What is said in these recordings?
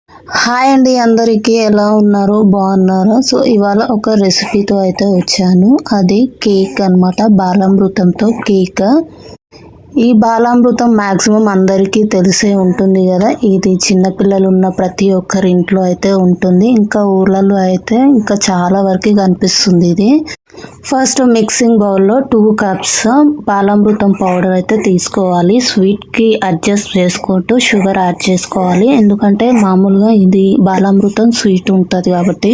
Hi అండి, అందరికీ ఎలా ఉన్నారు? బాగున్నారా? సో ఇవాళ ఒక రెసిపీతో అయితే వచ్చాను. అది కేక్ అన్నమాట. బాలామృతంతో కేక్. ఈ బాలామృతం మ్యాక్సిమం అందరికీ తెలిసే ఉంటుంది కదా. ఇది చిన్నపిల్లలు ఉన్న ప్రతి ఒక్కరి ఇంట్లో అయితే ఉంటుంది. ఇంకా ఊర్లలో అయితే ఇంకా చాలా వరకు కనిపిస్తుంది ఇది. ఫస్ట్ మిక్సింగ్ బౌల్లో 2 కప్స్ బాలామృతం పౌడర్ అయితే తీసుకోవాలి. స్వీట్కి అడ్జస్ట్ చేసుకుంటూ షుగర్ యాడ్ చేసుకోవాలి. ఎందుకంటే మామూలుగా ఇది బాలామృతం స్వీట్ ఉంటుంది కాబట్టి.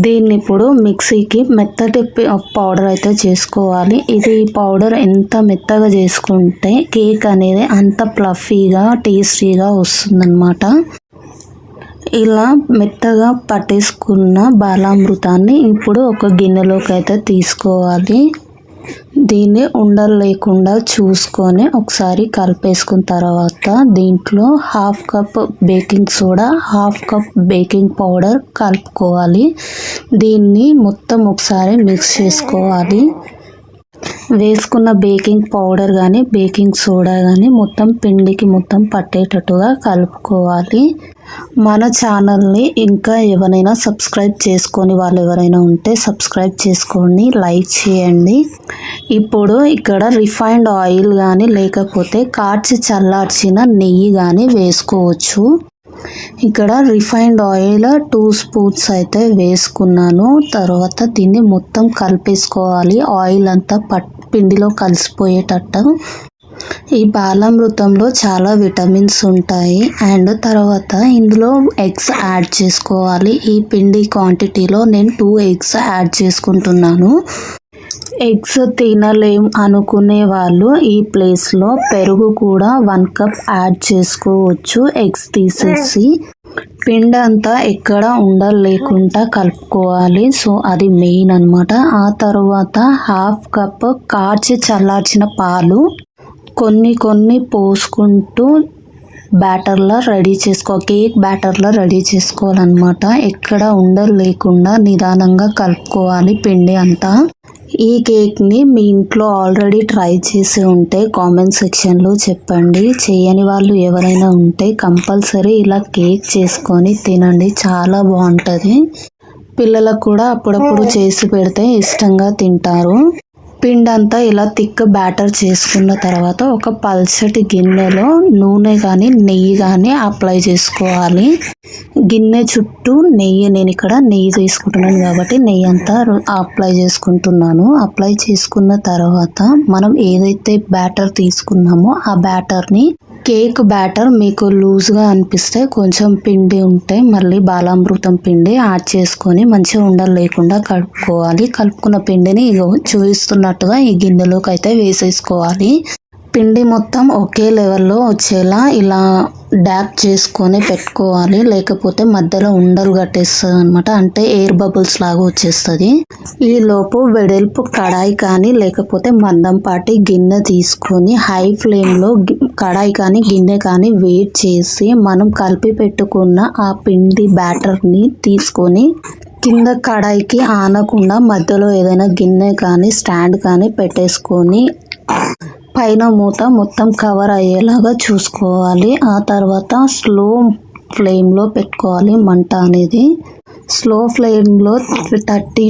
దీన్ని ఇప్పుడు మిక్సీకి మెత్తటి పౌడర్ అయితే చేసుకోవాలి. ఇది పౌడర్ ఎంత మెత్తగా చేసుకుంటే కేక్ అనేది అంత ఫ్లఫీగా టేస్టీగా వస్తుందన్నమాట. ఇలా మెత్తగా పట్టేసుకున్న బాలామృతాన్ని ఇప్పుడు ఒక గిన్నెలోకి అయితే తీసుకోవాలి. దీన్ని ఉండలు లేకుండా చూసుకొని ఒకసారి కలిపేసుకున్న తర్వాత దీంట్లో 1/2 cup baking soda, 1/2 cup baking powder కలుపుకోవాలి. దీన్ని మొత్తం ఒకసారి మిక్స్ చేసుకోవాలి. వేసుకున్న బేకింగ్ పౌడర్ కానీ బేకింగ్ సోడా కానీ మొత్తం పిండికి మొత్తం పట్టేటట్టుగా కలుపుకోవాలి. మన ఛానల్ని ఇంకా ఎవరైనా సబ్స్క్రైబ్ చేసుకొని వాళ్ళు ఎవరైనా ఉంటే సబ్స్క్రైబ్ చేసుకొని లైక్ చేయండి. ఇప్పుడు ఇక్కడ రిఫైన్డ్ ఆయిల్ కానీ లేకపోతే కాచి చల్లార్చిన నెయ్యి కానీ వేసుకోవచ్చు. ఇక్కడ రిఫైన్డ్ ఆయిల్ 2 స్పూన్స్ అయితే వేసుకున్నాను. తర్వాత దీన్ని మొత్తం కలిపేసుకోవాలి. ఆయిల్ అంతా పిండిలో కలిసిపోయేటట్టు. ఈ బాలామృతంలో చాలా విటమిన్స్ ఉంటాయి. అండ్ తర్వాత ఇందులో ఎగ్స్ యాడ్ చేసుకోవాలి. ఈ పిండి క్వాంటిటీలో నేను 2 ఎగ్స్ యాడ్ చేసుకుంటున్నాను. ఎగ్స్ తినలేం అనుకునే వాళ్ళు ఈ ప్లేస్లో పెరుగు కూడా 1 కప్ యాడ్ చేసుకోవచ్చు. ఎగ్స్ తీసేసి పిండి అంతా ఎక్కడ ఉండలు లేకుండా కలుపుకోవాలి. సో అది మెయిన్ అన్నమాట. ఆ తర్వాత 1/2 కప్ కాచి చల్లార్చిన పాలు కొన్ని పోసుకుంటూ కేక్ బ్యాటర్లా రెడీ చేసుకోవాలన్నమాట. ఎక్కడ ఉండలు లేకుండా నిదానంగా కలుపుకోవాలి పిండి అంతా. ఈ కేక్ని మీ ఇంట్లో ఆల్రెడీ ట్రై చేసి ఉంటే కామెంట్ సెక్షన్లో చెప్పండి. చేయని వాళ్ళు ఎవరైనా ఉంటే కంపల్సరీ ఇలా కేక్ చేసుకొని తినండి, చాలా బాగుంటుంది. పిల్లలకు కూడా అప్పుడప్పుడు చేసి పెడితే ఇష్టంగా తింటారు. పిండి అంతా ఇలా థిక్ బ్యాటర్ చేసుకున్న తర్వాత ఒక పల్చటి గిన్నెలో నూనె కానీ నెయ్యి కానీ అప్లై చేసుకోవాలి. గిన్నె చుట్టూ నెయ్యి, నేను ఇక్కడ నెయ్యి తీసుకుంటున్నాను కాబట్టి నెయ్యి అంతా అప్లై చేసుకుంటున్నాను. అప్లై చేసుకున్న తర్వాత మనం ఏదైతే బ్యాటర్ తీసుకున్నామో ఆ బ్యాటర్ని, కేక్ బ్యాటర్ మీకు లూజ్గా అనిపిస్తే కొంచెం పిండి ఉంటే మళ్ళీ బాలామృతం పిండి యాడ్ చేసుకొని మంచిగా ఉండలు లేకుండా కలుపుకోవాలి. కలుపుకున్న పిండిని చూపిస్తున్నట్టుగా ఈ గిన్నెలోకి అయితే వేసేసుకోవాలి. పిండి మొత్తం ఒకే లెవెల్లో వచ్చేలా ఇలా డ్యాప్ చేసుకొని పెట్టుకోవాలి. లేకపోతే మధ్యలో ఉండలు కట్టేస్తుంది అనమాట. అంటే ఎయిర్ బబుల్స్ లాగా వచ్చేస్తుంది. ఈ లోపు వెడల్పు కడాయి కానీ లేకపోతే మందంపాటి గిన్నె తీసుకొని హై ఫ్లేమ్లో కడాయి కానీ గిన్నె కానీ వేడి చేసి మనం కలిపి పెట్టుకున్న ఆ పిండి బ్యాటర్ని తీసుకొని కింద కడాయికి ఆనకుండా మధ్యలో ఏదైనా గిన్నె కానీ స్టాండ్ కానీ పెట్టేసుకొని పైన మూత మొత్తం కవర్ అయ్యేలాగా చూసుకోవాలి. ఆ తర్వాత స్లో ఫ్లేమ్లో పెట్టుకోవాలి మంట అనేది. స్లో ఫ్లేమ్లో 20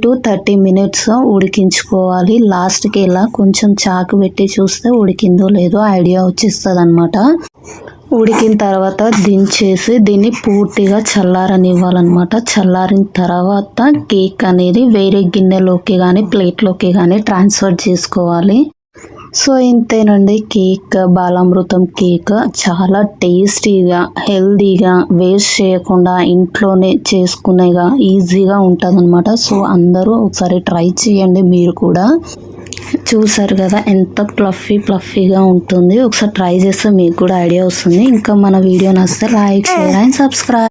to 30 మినిట్స్ ఉడికించుకోవాలి. లాస్ట్కి ఇలా కొంచెం చాకు పెట్టి చూస్తే ఉడికిందో లేదో ఐడియా వచ్చేస్తుంది అనమాట. ఉడికిన తర్వాత దించేసి దీన్ని పూర్తిగా చల్లారనివ్వాలన్నమాట. చల్లారిన తర్వాత కేక్ అనేది వేరే గిన్నెలోకి కానీ ప్లేట్లోకి కానీ ట్రాన్స్ఫర్ చేసుకోవాలి. సో ఇంతేనండి, కేక్ బాలామృతం కేక్ చాలా టేస్టీగా హెల్దీగా వేస్ట్ చేయకుండా ఇంట్లోనే చేసుకునేగా ఈజీగా ఉంటుంది అనమాట. సో అందరూ ఒకసారి ట్రై చేయండి. మీరు కూడా చూసారు కదా ఎంత ఫ్లఫీగా ఉంటుంది. ఒకసారి ట్రై చేస్తే మీకు కూడా ఐడియా వస్తుంది. ఇంకా మన వీడియో నచ్చితే లైక్, షేర్ అండ్ సబ్స్క్రైబ్.